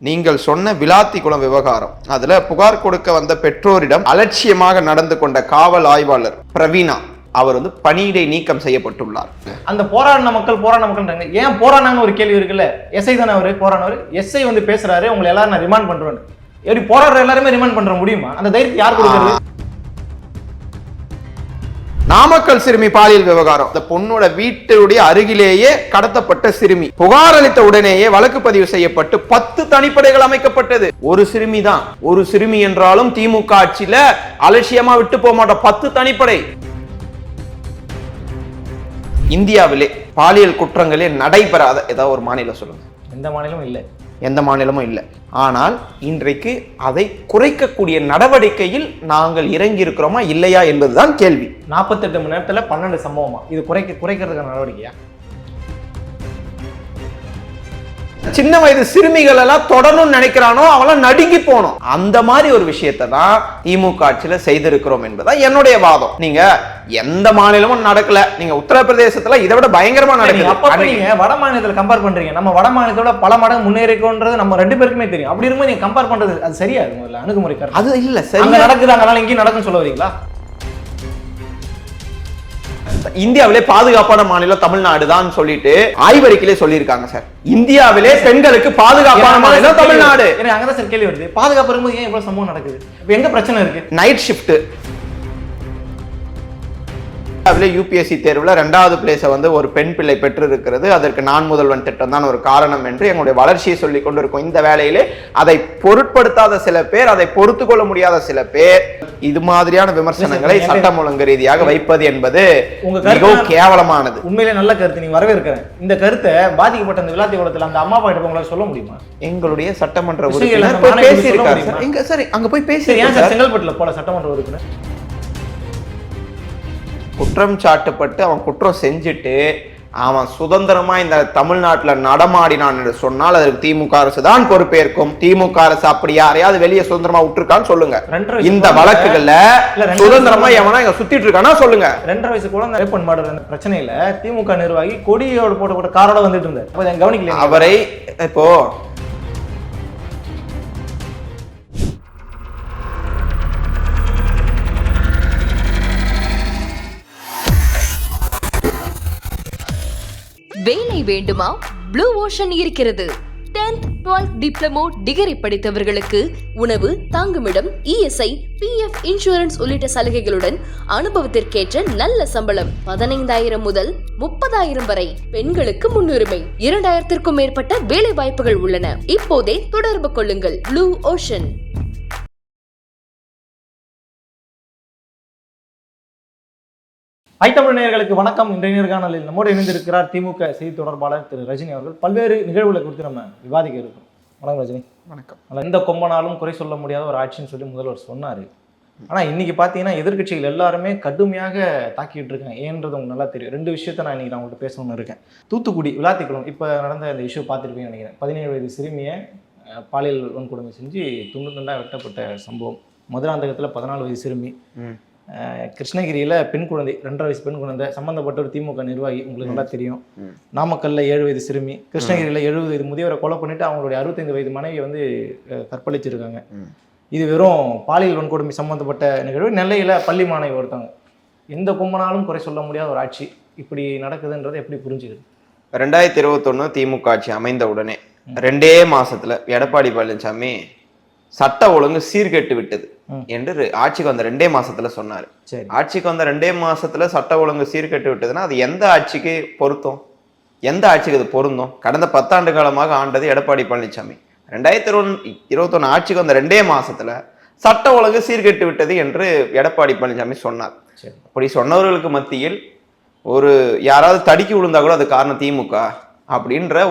நீங்கள் சொன்ன விளாத்திக்குளம் விவகாரம், அதுல புகார் கொடுக்க வந்த பெற்றோரிடம் அலட்சியமாக நடந்து கொண்ட காவல் ஆய்வாளர் பிரவீனா அவர் பணியிடை நீக்கம் செய்யப்பட்டுள்ளார். அந்த போராடின மக்கள் ஏன் போராடினாங்கன்னு ஒரு கேள்வி இருக்குல்ல. எஸ்ஐ தானே அவரு போராடினவர். எஸ்ஐ பேசுறாரு, உங்களை எல்லாரும் நான் ரிமாண்ட் பண்றேன். எப்படி போராடுற எல்லாருமே ரிமாண்ட் பண்ற முடியுமா? அந்த தைரியத்தை யார் கொடுக்கிறது? நாமக்கல் சிறுமி பாலியல் விவகாரம், அந்த பொண்ணோட வீட்டுடைய அருகிலேயே கடத்தப்பட்ட சிறுமி புகார் அளித்த உடனேயே வழக்கு பதிவு செய்யப்பட்டு 10 தனிப்படைகள் அமைக்கப்பட்டது. ஒரு சிறுமி தான், ஒரு சிறுமி என்றாலும் திமுக ஆட்சியில அலட்சியமா விட்டு போக மாட்டோம். 10 தனிப்படை. இந்தியாவிலே பாலியல் குற்றங்களே நடைபெறாத ஏதாவது ஒரு மாநிலம் சொல்லுங்க. எந்த மாநிலமும் இல்லை, எந்த மாநிலமும் இல்லை. ஆனால் இன்றைக்கு அதை குறைக்கக்கூடிய நடவடிக்கையில் நாங்கள் இறங்கி இருக்கிறோமா இல்லையா என்பதுதான் கேள்வி. 48 மணி நேரத்துல 12 சம்பவமா? இது குறைக்கிறதுக்கான நடவடிக்கையா? சின்ன வயது சிறுமிகள் எல்லாம் தொடரணும்னு நினைக்கிறானோ அவெல்லாம் நடுங்கி போனோம். அந்த மாதிரி ஒரு விஷயத்தை தான் திமுக ஆட்சியில செய்திருக்கிறோம் என்பதுதான் என்னுடைய வாதம். நீங்க எந்த மாநிலமும் நடக்கல, நீங்க உத்தரப்பிரதேசத்துல இதை விட பயங்கரமா நடக்குது. அப்ப நீங்க வட மாநிலத்துல கம்பேர் பண்றீங்க. நம்ம வட மாநிலத்தோட பல மடங்கு முன்னேறிக்கோன்றது நம்ம 2 பேருக்குமே தெரியும். அப்படி இருக்கும்போது நீங்க கம்பேர் பண்றது அது சரியா இருக்கும்ல? அணுகுமுறை அது இல்ல, சரி நடக்குது, அதனால இங்கேயும் நடக்குன்னு சொல்ல வரீங்களா? இந்தியாவிலே பாதுகாப்பான மாநிலம் தமிழ்நாடு தான் சொல்லிட்டு ஆய்வறிக்கையிலே சொல்லியிருக்காங்க சார். இந்தியாவிலே பெண்களுக்கு பாதுகாப்பான மாநிலம் தமிழ்நாடு. அங்கதான் சார் கேள்வி வருது. பாதுகாப்பு இருக்கும்போது ஏன் இவ்வளவு சம்பவம் நடக்குது? எங்க பிரச்சனை இருக்கு? Night shift. யூபிஎஸ்சி தேர்வுல 2வது பிளேஸை ஒரு பெண் பிள்ளை பெற்று இருக்கிறது. அதற்கு நான் முதல்வன் திட்டம் தான் ஒரு காரணம் என்று எங்களுடைய வளர்ச்சியை சொல்லிக் கொண்டிருக்கும் இந்த வேளையிலே அதை பொருட்படுத்தாத சில பேர், அதை பொறுத்து கொள்ள முடியாத சில பேர் இது மாதிரியான விமர்சனங்களை சட்டம் ஒழுங்கு ரீதியாக வைப்பது என்பது மிகவும் கேவலமானது. உண்மையிலே நல்ல கருத்து, நீங்க வரவேற்கிறேன். இந்த கருத்தை பாதிக்கப்பட்ட அந்த விளாத்திக்குளத்தில் அந்த அம்மா பாட்டு உங்களால சொல்ல முடியுமா? எங்களுடைய சட்டமன்ற உறுப்பினர் பேசியிருக்காரு. சரி, அங்க போய் பேசி செங்கல்பட்டுல போல சட்டமன்ற உறுப்பினர் குற்றம் சாட்டப்பட்டு அவன் குற்றம் செஞ்சுட்டு அவன் சுதந்திரமா இந்த தமிழ்நாட்டில் நடமாடினான் என்று சொன்னால் அதற்கு திமுக அரசு தான் பொறுப்பேற்கும். திமுக அரசு அப்படி யாரையாவது வெளியே சுதந்திரமா விட்டுருக்கான்னு சொல்லுங்க. இந்த வழக்குகள்ல சுதந்திரமா எவனா இங்க சுத்திட்டு இருக்கானா சொல்லுங்க. 2.5 வயசு குழந்தை ரேப் பண்ண பிரச்சனையில திமுக நிர்வாகி கொடியோட போட்ட காரோட வந்துட்டு இருந்தார். கவனிக்கல அவரை. இப்போ வேலை வேண்டுமா? ப்ளூ ஓஷன் இருக்கிறது. 10th 12th டிப்ளமோ டிகிரி படித்தவர்களுக்கு உணவு, தங்குமிடம், இஎஸ்ஐ, PF இன்சூரன்ஸ் உள்ளிட்ட சலுகைகளுடன் அனுபவத்திற்கேற்ற நல்ல சம்பளம் 15,000 முதல் 30,000 வரை. பெண்களுக்கு முன்னுரிமை. 2,000க்கும் மேற்பட்ட வேலை வாய்ப்புகள் உள்ளன. இப்போதே தொடர்பு கொள்ளுங்கள். Blue ocean. தமிழ் நேயர்களுக்கு வணக்கம். இன்றைய நேர்காணலில் நம்மோடு இணைந்திருக்கிறார் திமுக செய்தி தொடர்பாளர் திரு ரஜினி அவர்கள். பல்வேறு நிகழ்வுகளை குறித்து நம்ம விவாதிக்க இருக்கோம். வணக்கம் ரஜினி. வணக்கம். எந்த கொம்பனாலும் குறை சொல்ல முடியாத ஒரு ஆட்சின்னு சொல்லி முதல்வர் சொன்னார். ஆனால் இன்னைக்கு பார்த்தீங்கன்னா எதிர்கட்சிகள் எல்லாருமே கடுமையாக தாக்கிட்டு இருக்காங்க. ஏன்றது உங்களுக்கு நல்லா தெரியும். 2 விஷயத்தை நான் இன்னைக்கு உங்கள்கிட்ட பேசணும்னு இருக்கேன். தூத்துக்குடி விளாத்திக்குளம் இப்போ நடந்த இந்த இஷ்யூ பார்த்துருப்பீங்கன்னு நினைக்கிறேன். 17 வயது சிறுமியை பாலியல் வன்கொடுமை செஞ்சு துண்டு துண்டாக வெட்டப்பட்ட சம்பவம். மதுராந்தகத்தில் 14 வயது சிறுமி. கிருஷ்ணகிரியில் பெண் குழந்தை, 2.5 வயசு பெண் குழந்தை, சம்பந்தப்பட்ட ஒரு திமுக நிர்வாகி, உங்களுக்கு நல்லா தெரியும். நாமக்கல்ல 7 வயது சிறுமி, கிருஷ்ணகிரியில் 70 வயது முதியவரை கொலை பண்ணிட்டு அவங்களுடைய 65 வயது மனைவியை கற்பழிச்சிருக்காங்க. இது வெறும் பாலியல் வன்கொடுமை சம்பந்தப்பட்ட நிகழ்வு. நெல்லையில் பள்ளி மாணவி ஒருத்தவங்க. எந்த கும்பனாலும் குறை சொல்ல முடியாத ஒரு ஆட்சி இப்படி நடக்குதுன்றதை எப்படி புரிஞ்சுக்குது? 2021 திமுக ஆட்சி அமைந்த உடனே 2 மாசத்துல எடப்பாடி பழனிசாமி சட்ட ஒழுங்கு சீர்கெட்டு விட்டது என்று ஆட்சிக்கு வந்த 2 மாசத்துல சொன்னாரு. ஆட்சிக்கு வந்த 2 மாசத்துல சட்ட ஒழுங்கு சீர்கெட்டு விட்டதுன்னா அது எந்த ஆட்சிக்கு பொருத்தம்? எந்த ஆட்சிக்கு அது பொருந்தும்? கடந்த 10 ஆண்டு காலமாக ஆண்டது எடப்பாடி பழனிசாமி. 2021 ஆட்சிக்கு வந்த 2 மாசத்துல சட்ட ஒழுங்கு சீர்கெட்டு விட்டது என்று எடப்பாடி பழனிசாமி சொன்னார். அப்படி சொன்னவர்களுக்கு மத்தியில் ஒரு யாராவது தடுக்கி விழுந்தா கூட அது காரணம் திமுக அப்படின்ற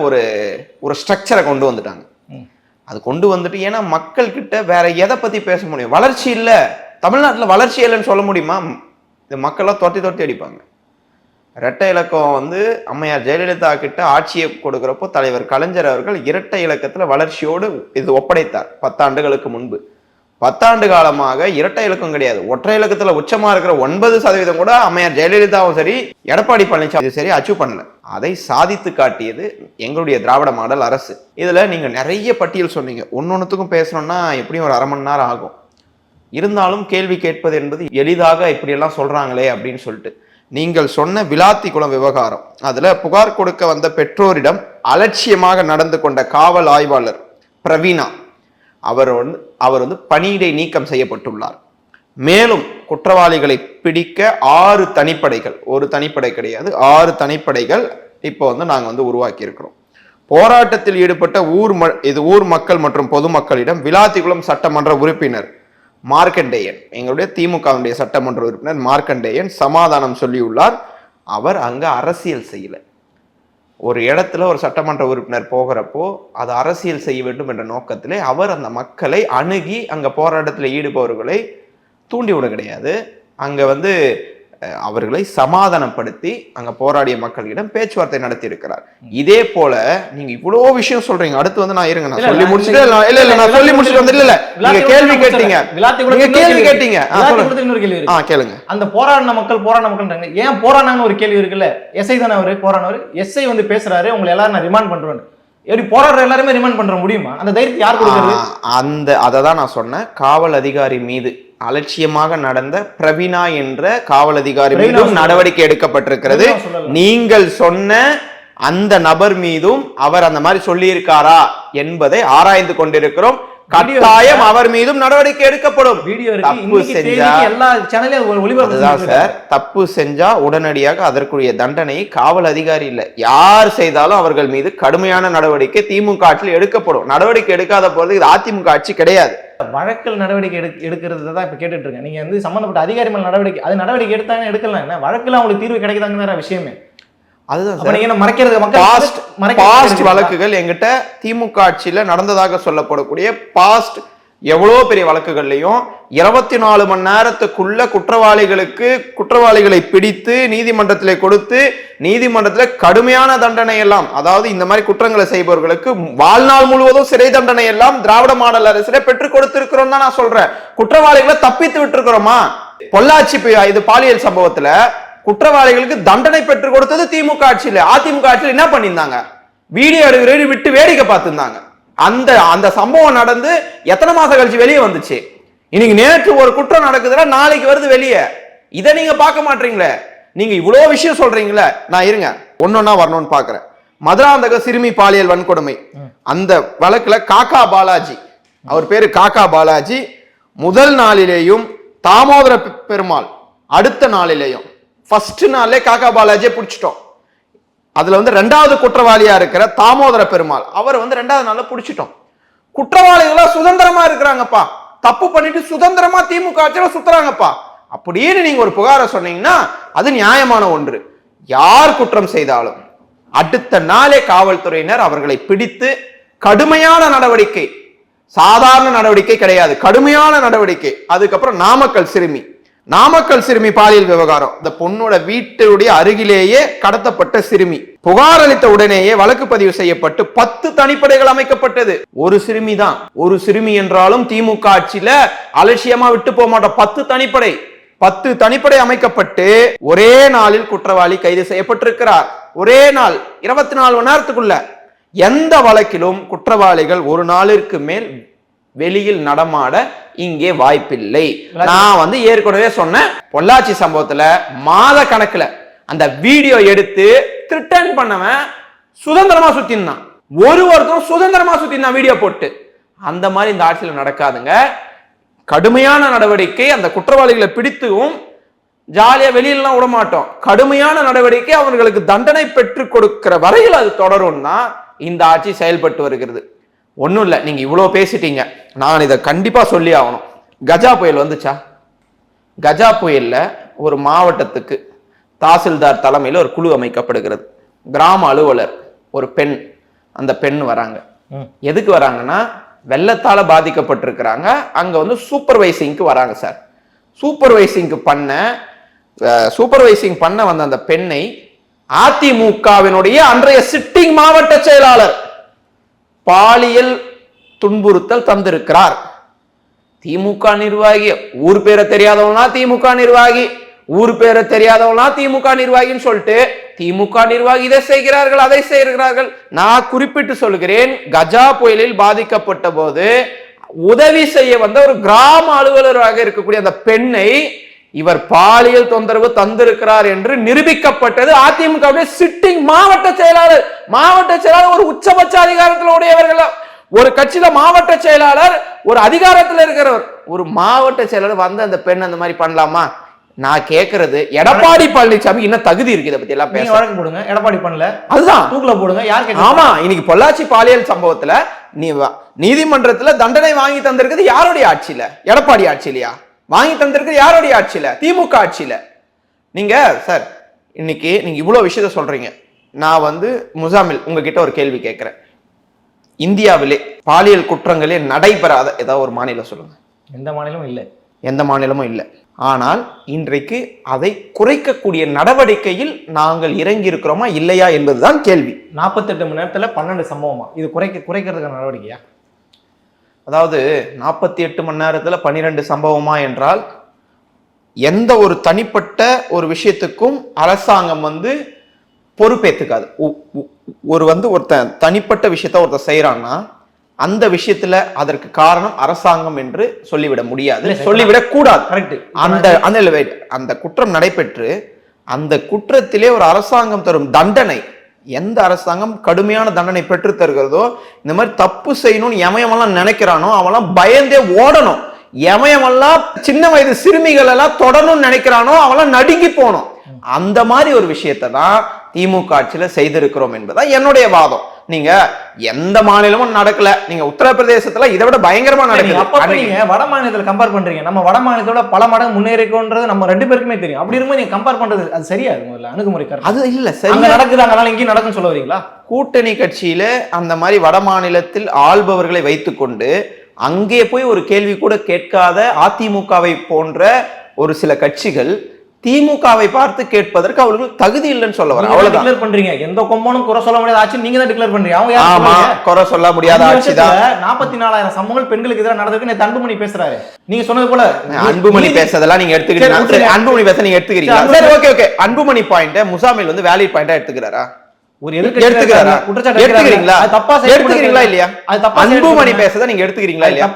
ஒரு ஸ்ட்ரக்சரை கொண்டு வந்துட்டாங்க. அது கொண்டு வந்துட்டு, ஏன்னா மக்கள் கிட்ட வேற எதை பத்தி பேச முடியும்? வளர்ச்சி இல்லை, தமிழ்நாட்டில் வளர்ச்சி இல்லைன்னு சொல்ல முடியுமா? இந்த மக்கள்லாம் தொட்டி அடிப்பாங்க. இரட்டை இலக்கம் அம்மையார் ஜெயலலிதா கிட்ட ஆட்சியை கொடுக்குறப்போ தலைவர் கலைஞர் அவர்கள் இரட்டை இலக்கத்துல வளர்ச்சியோடு இது ஒப்படைத்தார் 10 ஆண்டுகளுக்கு முன்பு. 10 ஆண்டு காலமாக இரட்டை இலக்கம் கிடையாது, ஒற்றை இலக்கத்துல உச்சமா இருக்கிற 9% கூட அம்மையார் ஜெயலலிதாவும் சரி எடப்பாடி பழனிசாமி சரி அச்சீவ் பண்ணல. அதை சாதித்து காட்டியது எங்களுடைய திராவிட மாடல் அரசு. இதுல நீங்க நிறைய பட்டியல் சொன்னீங்க, ஒன்னொன்னுத்துக்கும் பேசணும்னா எப்படியும் ஒரு 1/2 மணி நேரம் ஆகும். இருந்தாலும் கேள்வி கேட்பது என்பது எளிதாக இப்படியெல்லாம் சொல்றாங்களே அப்படின்னு சொல்லிட்டு, நீங்கள் சொன்ன விளாத்திக்குளம் விவகாரம், அதுல புகார் கொடுக்க வந்த பெற்றோரிடம் அலட்சியமாக நடந்து கொண்ட காவல் ஆய்வாளர் பிரவீனா அவர் வந்து பணியிடை நீக்கம் செய்யப்பட்டுள்ளார். மேலும் குற்றவாளிகளை பிடிக்க 6 தனிப்படைகள், ஒரு தனிப்படை கிடையாது 6 தனிப்படைகள் இப்போ வந்து நாங்க வந்து உருவாக்கி இருக்கிறோம். போராட்டத்தில் ஈடுபட்ட ஊர் மக்கள் மற்றும் பொதுமக்களிடம் விளாத்திக்குளம் சட்டமன்ற உறுப்பினர் மார்க்கண்டேயன், எங்களுடைய திமுகவுடைய சட்டமன்ற உறுப்பினர் மார்க்கண்டேயன் சமாதானம் சொல்லியுள்ளார். அவர் அங்க அரசியல் செய்யல. ஒரு இடத்துல ஒரு சட்டமன்ற உறுப்பினர் போகிறப்போ அது அரசியல் செய்ய வேண்டும் என்ற நோக்கத்திலே அவர் அந்த மக்களை அணுகி அங்க போராட்டத்தில் ஈடுபவர்களை தூண்டிவிட கிடையாது, அங்க வந்து அவர்களை சமாதானப்படுத்தி அங்க போராடிய மக்களிடம் பேச்சுவார்த்தை நடத்தி இருக்கிறார். இதே போல நீங்க இவ்வளவு விஷயம் சொல்றீங்க, அடுத்து வந்து நான் இருங்க நான் சொல்லி முடிச்சுட்டு நான் சொல்லி முடிச்சுட்டு வந்து இல்ல நீங்க கேள்வி கேட்டீங்க கேளுங்க. அந்த போராடின மக்கள் ஏன் போராடினாங்கன்னு ஒரு கேள்வி இருக்குல்ல, எஸ்ஐ தானே அவரு போராடினவர், எஸ்ஐ வந்து பேசுறாரு உங்களை எல்லாரும் நான் ரிமாண்ட் பண்றேன், எப்படி போராடுற எல்லாருமே ரிமாண்ட் பண்ற முடியுமா? அந்த தைரியத்தை யார் கொடுக்கிறது? அதை தான் நான் சொன்னேன். காவல் அதிகாரி மீது அலட்சியமாக நடந்த பிரவீனா என்ற காவல் அதிகாரி மீதும் நடவடிக்கை எடுக்கப்பட்டிருக்கிறது. நீங்கள் சொன்ன அந்த நபர் மீதும் அவர் அந்த மாதிரி சொல்லி இருக்காரா என்பதை ஆராய்ந்து கொண்டிருக்கிறோம். கட்டாயம் அவர் மீதும் நடவடிக்கை எடுக்கப்படும். தப்பு செஞ்சா உடனடியாக அதற்குரிய தண்டனை காவல் அதிகாரி இல்ல யார் செய்தாலும் அவர்கள் மீது கடுமையான நடவடிக்கை திமுக ஆட்சியில் எடுக்கப்படும். நடவடிக்கை எடுக்காத போது இது அதிமுக ஆட்சி கிடையாது. வழக்கில் நடவடிக்கை எடுக்கிறது தான் இப்ப கேட்டுட்டு இருக்கேன். நீங்க வந்து சம்பந்தப்பட்ட அதிகாரி மேல் நடவடிக்கை எடுத்தாங்க எடுக்கலாம், என்ன வழக்குல அவங்களுக்கு தீர்வு கிடைக்குதாங்க விஷயமே. அதுதான் வழக்குகள் எங்கிட்ட திமுக ஆட்சியில நடந்ததாக சொல்லப்படக்கூடிய பாஸ்ட் எவ்வளவு பெரிய வழக்குகள்லையும் 24 மணி நேரத்துக்குள்ள குற்றவாளிகளை பிடித்து நீதிமன்றத்திலே கொடுத்து நீதிமன்றத்துல கடுமையான தண்டனை எல்லாம், அதாவது இந்த மாதிரி குற்றங்களை செய்பவர்களுக்கு வாழ்நாள் முழுவதும் சிறை தண்டனை எல்லாம் திராவிட மாடல் அரசிலே பெற்றுக் கொடுத்திருக்கிறோம் தான் நான் சொல்றேன். குற்றவாளிகளை தப்பித்து விட்டுருக்கிறோமா? பொள்ளாச்சி இது பாலியல் சம்பவத்துல குற்றவாளிகளுக்கு தண்டனை பெற்றுக் கொடுத்தது திமுக ஆட்சியில. அதிமுக ஆட்சியில் என்ன பண்ணிருந்தாங்க? வீடியோ எடுக்கிறது விட்டு வேடிக்கை பார்த்திருந்தாங்க. அந்த சம்பவம் நடந்து எத்தனை மாசம் கழிச்சு வெளியே வந்துச்சு? இன்னைக்கு நேற்று ஒரு குற்றம் நடக்குதுன்னா நாளைக்கு வருது வெளியே. இதை நீங்க பார்க்க மாட்டீங்களே. நீங்க இவ்வளவு விஷயம் சொல்றீங்களே, நான் இருங்க ஒன்னொன்னா வரணும்னு பாக்குறேன். மதுராந்தக சிறுமி பாலியல் வன்கொடுமை அந்த வழக்குல காக்கா பாலாஜி, அவர் பேரு காக்கா பாலாஜி, முதல் நாளிலேயும் தாமோதர பெருமாள் அடுத்த நாளிலேயும் ஃபர்ஸ்ட் நாளே காக்கா பாலாஜியை பிடிச்சிட்டோம். அதுல வந்து 2வது குற்றவாளியா இருக்கிற தாமோதர பெருமாள் அவர் வந்து 2வது நாள்ல பிடிச்சிட்டோம். குற்றவாளிகளா சுதந்திரமா இருக்கிறாங்கப்பா, தப்பு பண்ணிட்டு சுதந்திரமா திமுக ஆட்சியில சுத்துறாங்கப்பா அப்படின்னு நீங்க ஒரு புகாரை சொன்னீங்கன்னா அது நியாயமான ஒன்று. யார் குற்றம் செய்தாலும் அடுத்த நாளே காவல்துறையினர் அவர்களை பிடித்து கடுமையான நடவடிக்கை, சாதாரண நடவடிக்கை கிடையாது, கடுமையான நடவடிக்கை. அதுக்கப்புறம் நாமக்கல் சிறுமி பாலியல் விவகாரம், இந்த பொண்ணோட வீட்டுடைய அருகிலேயே கடத்தப்பட்ட சிறுமி புகார் அளித்த உடனேயே வழக்கு பதிவு செய்யப்பட்டு 10 தனிப்படைகள் அமைக்கப்பட்டது. ஒரு சிறுமி தான், ஒரு சிறுமி என்றாலும் திமுக ஆட்சியில அலட்சியமா விட்டு போக மாட்டோம். 10 தனிப்படை அமைக்கப்பட்டு ஒரே நாளில் குற்றவாளி கைது செய்யப்பட்டிருக்கிறார். ஒரே நாள் 24 மணி நேரத்துக்குள்ள. எந்த வழக்கிலும் குற்றவாளிகள் ஒரு நாளிற்கு மேல் வெளியில் நடமாட இங்கே வாய்ப்பில்லை. நான் வந்து ஏற்கனவே சொன்னேன், பொள்ளாச்சி சம்பவத்துல மாத கணக்குல அந்த வீடியோ எடுத்து த்ரிட்டன் பண்ணவன் சுதந்திரமா சுத்தினான், ஒருத்தரும் சுதந்திரமா சுத்தினான் வீடியோ போட்டு. அந்த மாதிரி இந்த ஆட்சியில் நடக்காதுங்க. கடுமையான நடவடிக்கை, அந்த குற்றவாளிகளை பிடித்தும் ஜாலியா வெளியிலாம் விட மாட்டோம். கடுமையான நடவடிக்கை, அவர்களுக்கு தண்டனை பெற்றுக் கொடுக்கிற வரையில் அது தொடரும் தான் இந்த ஆட்சி செயல்பட்டு வருகிறது. ஒன்றும் இல்லை, நீங்கள் இவ்வளோ பேசிட்டீங்க, நான் இதை கண்டிப்பாக சொல்லி ஆகணும். கஜா புயல் வந்துச்சா? கஜா புயலில் ஒரு மாவட்டத்துக்கு தாசில்தார் தலைமையில் ஒரு குழு அமைக்கப்படுகிறது. கிராம அலுவலர் ஒரு பெண், அந்த பெண் வராங்க. எதுக்கு வராங்கன்னா வெள்ளத்தால் பாதிக்கப்பட்டிருக்கிறாங்க. அங்கே வந்து சூப்பர்வைசிங்க்கு வராங்க சார். சூப்பர்வைசிங் பண்ண வந்த அந்த பெண்ணை அதிமுகவினுடைய அன்றைய சிட்டிங் மாவட்ட செயலாளர் பாலியல் துன்புறுத்தல் தந்திருக்கிறார். திமுக நிர்வாகி, ஊர் பேரை தெரியாதவனா திமுக நிர்வாகி, ஊர் பேரை தெரியாதவனா திமுக நிர்வாகின்னு சொல்லிட்டு திமுக நிர்வாகி இதை செய்கிறார்கள் அதை செய்கிறார்கள். நான் குறிப்பிட்டு சொல்கிறேன், கஜா புயலில் பாதிக்கப்பட்ட போது உதவி செய்ய வந்த ஒரு கிராம அலுவலராக இருக்கக்கூடிய அந்த பெண்ணை இவர் பாலியல் தொந்தரவு தந்திருக்கிறார் என்று நிரூபிக்கப்பட்டது. அதிமுக சிட்டிங் மாவட்ட செயலாளர் ஒரு உச்சபட்ச அதிகாரத்தில் உடையவர்கள். ஒரு கட்சியில மாவட்ட செயலாளர் ஒரு அதிகாரத்தில் இருக்கிறவர், ஒரு மாவட்ட செயலாளர் வந்து அந்த பெண் அந்த மாதிரி பண்ணலாமா? நான் கேட்கறது, எடப்பாடி பழனிசாமி என்ன தகுதி இருக்கு இதை பத்தி எல்லாம் பேச? வழக்கு போடுங்க, எடப்பாடி பண்ணல, அதுதான் தூக்குல போடுங்க. யார்? ஆமா, இன்னைக்கு பொள்ளாச்சி பாலியல் சம்பவத்துல நீதிமன்றத்துல தண்டனை வாங்கி தந்திருக்கிறது யாருடைய ஆட்சியில? எடப்பாடி ஆட்சியிலையா? வாங்கி தந்திருக்கிறது யாருடைய ஆட்சியில? திமுக ஆட்சியில. நீங்க சார் இன்னைக்கு நீங்க இவ்வளவு விஷயத்த சொல்றீங்க. நான் முசாமில் உங்ககிட்ட ஒரு கேள்வி கேட்கிறேன். இந்தியாவிலே பாலியல் குற்றங்களே நடைபெறாத ஏதாவது ஒரு மாநிலம் சொல்லுங்க. எந்த மாநிலமும் இல்லை. எந்த மாநிலமும் இல்லை. ஆனால் இன்றைக்கு அதை குறைக்கக்கூடிய நடவடிக்கையில் நாங்கள் இறங்கி இருக்கிறோமா இல்லையா என்பதுதான் கேள்வி. 48 மணி நேரத்துல 12 சம்பவமா? இது குறைக்கிறதுக்கான நடவடிக்கையா? அதாவது 48 மணி நேரத்துல 12 சம்பவமா என்றால் எந்த ஒரு தனிப்பட்ட ஒரு விஷயத்துக்கும் அரசாங்கம் பொறுப்பேற்றுக்காது. ஒருத்தன் தனிப்பட்ட விஷயத்த ஒருத்தர் செய்யறான்னா அந்த விஷயத்துல அதற்கு காரணம் அரசாங்கம் என்று சொல்லிவிட முடியாது, சொல்லிவிடக் கூடாது. அந்த குற்றம் நடைபெற்று அந்த குற்றத்திலே ஒரு அரசாங்கம் தரும் தண்டனை, எந்த அரசாங்கம் கடுமையான தண்டனை பெற்று தருகிறதோ, இந்த மாதிரி தப்பு செய்யணும்னு எமயமெல்லாம் நினைக்கிறானோ அவெல்லாம் பயந்தே ஓடணும். எமயமெல்லாம் சின்ன வயது சிறுமிகள் எல்லாம் தொடரணும்னு நினைக்கிறானோ அவெல்லாம் நடுங்கி போகணும். அந்த மாதிரி ஒரு விஷயத்தை தான் திமுக ஆட்சியில செய்திருக்கிறோம் என்பதுதான் என்னுடைய வாதம். நீங்க எந்த மாநிலமும் நடக்கல, நீங்க உத்தரப்பிரதேசத்துல இதை விட பயங்கரமா நடக்குது. அப்ப நீங்க வட மாநிலத்துல கம்பேர் பண்றீங்க, நம்ம வட மாநிலத்தோட பல மடங்கு முன்னேறிக்கோன்றது நம்ம 2 பேருக்குமே தெரியும். அப்படி இருக்கும்போது நீங்க கம்பேர் பண்றது அது சரியா முதல்ல அணுகுமுறை அது இல்ல சரி நடக்குது, அதனால இங்கேயும் நடக்கும் சொல்ல வரீங்களா? கூட்டணி கட்சியில அந்த மாதிரி வட மாநிலத்தில் ஆள்பவர்களை வைத்துக்கொண்டு அங்கே போய் ஒரு கேள்வி கூட கேட்காத அதிமுகவை போன்ற ஒரு சில கட்சிகள் திமுகவை பார்த்து கேட்பதற்கு அவர்கள் தகுதி இல்லைன்னு சொல்ல வர. அவ்வளவுதான் டிக்ளேர் பண்றீங்க. எந்த கொம்பனும் குறை சொல்ல முடியாத ஆட்சி நீங்க தான் டிக்ளேர் பண்றீங்க. அவங்க ஆமா, குறை சொல்ல முடியாத ஆட்சி தான். 44,000 சம்பவங்கள் பெண்களுக்கு எதிராக நடந்திருக்கு. நேத்து அன்புமணி பேசுறாரு. நீங்க சொன்னது போல அன்புமணி பேசதெல்லாம் நீங்க எடுத்துக்கிறீங்க. அன்புமணி பேச நீங்க எடுத்துக்கிறீங்க. சரி, okay okay. Anbumani point Muzammil valid பாயிண்டா எடுத்துக்கிறாரா? ஒரு எடுத்துக்கிறாரா? எடுத்துக்கிறீங்களா? தப்பா எடுத்துக்கிறீங்களா இல்லையா? அன்புமணி பேசத நீங்க எடுத்துக்கிறீங்களா இல்லையா?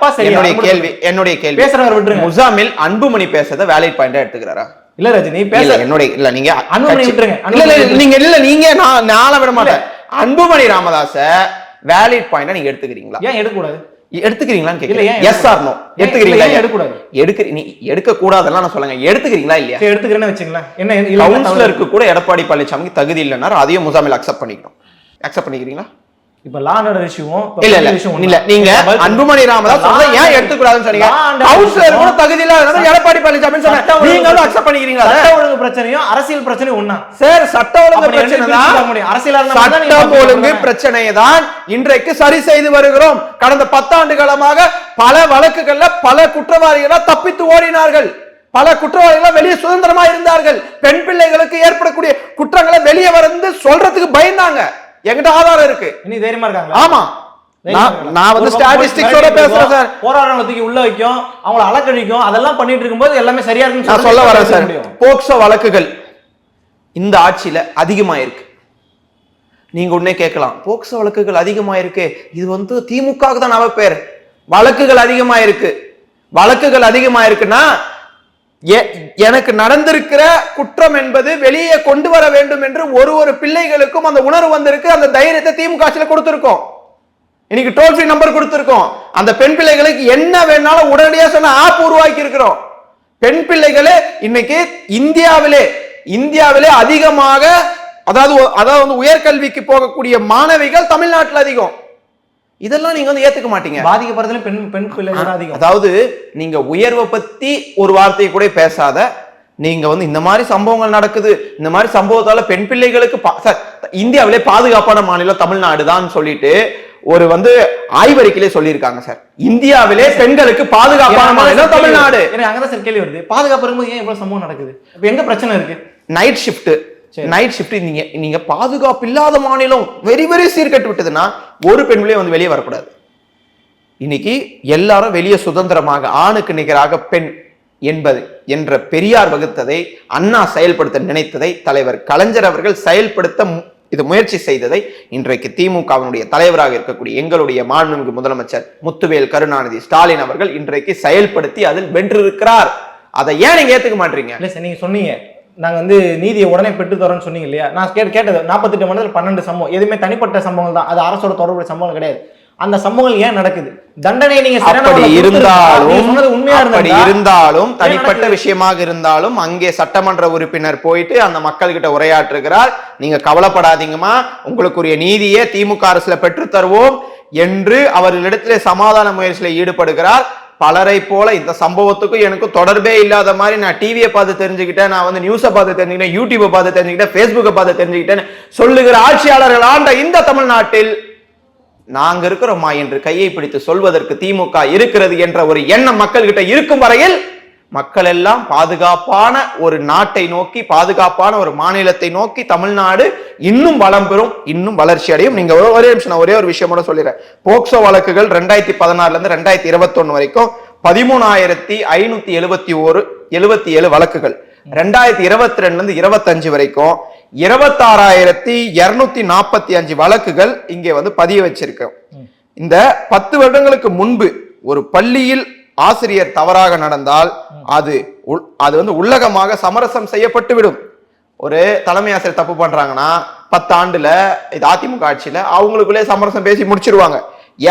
என்னுடைய கேள்வி பேசுறவர் விட்டுருங்க. முசாமில் அன்புமணி பேசத வேலிட் பாயிண்டா எடுத்துக்கிறாரா? இல்ல ரஜினி பேச என்னோட இல்ல நீங்க அன்புமணி விட்டுருங்க. நீங்க நான் விட மாட்டேன். அன்புமணி ராமதாஸ வேலிட் பாயிண்டா நீங்க எடுத்துக்கிறீங்களா? ஏன் எடுக்க கூடாது? எடுத்துக்கிறீங்களான்னு கேக்குறீங்க. எஸ் ஆர் நோ எடுத்துக்கிறீங்களா? எடுக்க கூடாது. எடுக்க கூடாதெல்லாம் நான் சொல்லுங்க. எடுத்துக்கிறீங்களா இல்லையா? எடுத்துக்கிறேன்னு வச்சுங்களேன். என்ன கவுன்சிலருக்கு கூட எடப்பாடி பழனிசாமிக்கு தகுதி இல்லைன்னா அதையும் முசாமில் அக்செப்ட் பண்ணிக்கணும். அக்செப்ட் பண்ணிக்கிறீங்களா? இப்ப லா அண்ட் ஆர்டர் இஷ்யூவும் இல்ல நீங்க அன்புமணி ராமதாஸ் சொல்ல ஏன் எடுத்துக்கூடாதுன்னு சொன்னீங்க. கவுன்சிலர் கூட தகுதி இல்லாத எடப்பாடி பழனிசாமி சொன்னா நீங்களும் அக்செப்ட் பண்ணிக்கிறீங்களா? சட்ட ஒழுங்கு பிரச்சனையும் அரசியல் பிரச்சனையும் ஒண்ணா? சார், சட்ட ஒழுங்கு பிரச்சனை தான். சட்டம் ஒழுங்கு பிரச்சனையை தான் இன்றைக்கு சரி செய்து வருகிறோம். கடந்த 10 ஆண்டு காலமாக பல வழக்குகள்ல பல குற்றவாளிகள் தப்பித்து ஓடினார்கள். பல குற்றவாளிகள் வெளியே சுதந்திரமா இருந்தார்கள். பெண் பிள்ளைகளுக்கு ஏற்படக்கூடிய குற்றங்களை வெளியே வந்து சொல்றதுக்கு பயந்தாங்க. என்கிட்ட ஆதாரம் இருக்கு. நீ தைரியமா இருக்காங்க? ஆமா, நான் ஸ்டாட்டிஸ்டிக்ஸோட பேசுறேன் சார். போராடுறவங்க தூக்கி உள்ள வைக்கும், அவங்கள அலக்கழிக்கும், அதெல்லாம் பண்ணிட்டு இருக்கும்போது எல்லாமே சரியா இருக்குன்னு நான் சொல்ல வரேன் சார். போக்சோ வழக்குகள் இந்த ஆட்சியில அதிகமாயிருக்கு. நீங்க உடனே கேட்கலாம், போக்சோ வழக்குகள் அதிகமாயிருக்கு, இது திமுக தான் அவ பேர். வழக்குகள் அதிகமாயிருக்கு. வழக்குகள் அதிகமாயிருக்குன்னா எனக்கு நடந்திருக்கிற குற்றம் என்பது வெளியே கொண்டு வர வேண்டும் என்று ஒரு பிள்ளைகளுக்கும் அந்த உணர்வு வந்திருக்கு. அந்த தைரியத்தை திமுக ஆட்சியில கொடுத்திருக்கோம். இன்னைக்கு டோல் ஃப்ரீ நம்பர் கொடுத்திருக்கோம். அந்த பெண் பிள்ளைகளுக்கு என்ன வேணாலும் உடனடியா சொன்ன ஆப் உருவாக்கி இருக்கிறோம். பெண் பிள்ளைகளே இன்னைக்கு இந்தியாவிலே அதிகமாக அதாவது உயர்கல்விக்கு போகக்கூடிய மாணவிகள் தமிழ்நாட்டில் அதிகம். இதெல்லாம் நீங்க ஏத்துக்க மாட்டீங்க. பாதிக்கப்படுறதுல பெண் பிள்ளைகள் அதிகம். அதாவது நீங்க உயர்வை பத்தி ஒரு வார்த்தையை கூட பேசாத, நீங்க இந்த மாதிரி சம்பவங்கள் நடக்குது, இந்த மாதிரி சம்பவத்தால பெண் பிள்ளைகளுக்கு இந்தியாவிலே பாதுகாப்பான மாநிலம் தமிழ்நாடு தான் சொல்லிட்டு ஒரு ஆய்வறிக்கையிலே சொல்லியிருக்காங்க சார். இந்தியாவிலே பெண்களுக்கு பாதுகாப்பான மாநிலம் தமிழ்நாடு. எனக்கு அங்கதான் சார் கேள்வி வருது. பாதுகாப்பு இருக்கும்போது ஏன் இவ்வளவு சம்பவம் நடக்குது? இப்ப எங்க பிரச்சனை இருக்கு? நைட் ஷிஃப்ட் நீங்க பாதுகாப்பு இல்லாத மாநிலம் வெரி வெரி சீர்கட்டு விட்டதுன்னா ஒரு பெண் பிள்ளை வெளியே வரக்கூடாது. இன்னைக்கு எல்லாரும் வெளியே சுதந்திரமாக ஆணுக்கு நிகராக பெண் என்ற பெரியார் வகுத்ததை, அண்ணா செயல்படுத்த நினைத்ததை, தலைவர் கலைஞர் அவர்கள் செயல்படுத்த இது முயற்சி செய்ததை இன்றைக்கு திமுகவினுடைய தலைவராக இருக்கக்கூடிய எங்களுடைய மாண்புமிகு முதலமைச்சர் முத்துவேல் கருணாநிதி ஸ்டாலின் அவர்கள் இன்றைக்கு செயல்படுத்தி அதில் வென்றிருக்கிறார். அதை ஏன் நீங்க ஏத்துக்க மாட்டீங்க? இல்ல சார், நீங்க சொன்னீங்க நாங்க நீதியை உடனே பெற்று தரோம்னு சொன்னீங்க இல்லையா? நான் கேட்டது 48 மணி நேரத்தில் 12 சம்பவம், எதுவுமே தனிப்பட்ட சம்பவங்கள் தான், அது அரசோட தொடர்புடைய சம்பவம் கிடையாது. அந்த சம்பவங்கள் ஏன் நடக்குது? தண்டனை நீங்க இருந்தாலும் தனிப்பட்ட விஷயமாக இருந்தாலும் அங்கே சட்டமன்ற உறுப்பினர் போயிட்டு அந்த மக்கள் கிட்ட உரையாற்றுகிறார். நீங்க கவலைப்படாதீங்கம்மா, உங்களுக்குரிய நீதியை திமுக அரசுல பெற்று தருவோம் என்று அவர்களிடத்திலே சமாதான முயற்சியில ஈடுபடுகிறார். பலரை போல இந்த சம்பவத்துக்கும் எனக்கும் தொடர்பே இல்லாத மாதிரி நான் டிவியை பார்த்து தெரிஞ்சுக்கிட்டேன், நான் நியூஸை பார்த்து தெரிஞ்சுக்கிட்டேன், யூடியூபை பார்த்து தெரிஞ்சுக்கிட்டேன், பேஸ்புக்கை பார்த்து தெரிஞ்சுக்கிட்டேன் சொல்லுகிற ஆட்சியாளர்கள் ஆண்ட இந்த தமிழ்நாட்டில் நாங்க இருக்கிறோமா என்று கையை பிடித்து சொல்வதற்கு திமுக இருக்கிறது என்ற ஒரு எண்ணம் மக்கள் கிட்ட இருக்கும் வரையில் மக்கள் எல்லாம் பாதுகாப்பான ஒரு நாட்டை நோக்கி, பாதுகாப்பான ஒரு மாநிலத்தை நோக்கி தமிழ்நாடு இன்னும் வளம் பெறும், இன்னும் வளர்ச்சி அடையும். நீங்க ஒரே நிமிஷம் ஒரே ஒரு விஷயம் கூட சொல்லிடுறேன். போக்சோ வழக்குகள் 2016 இருந்து 2021 வரைக்கும் 13,577 வழக்குகள், 2022 இருந்து 25 வரைக்கும் 26,245 வழக்குகள் இங்கே பதிய வச்சிருக்கோம். இந்த 10 வருடங்களுக்கு முன்பு ஒரு பள்ளியில் ஆசிரியர் தவறாக நடந்தால் அது உள்ளகமாக சமரசம் செய்யப்பட்டு விடும். ஒரு தலைமை ஆசிரியர் தப்பு பண்றாங்கன்னா 10 ஆண்டுல இது அதிமுக ஆட்சியில அவங்களுக்குள்ளே சமரசம் பேசி முடிச்சிருவாங்க.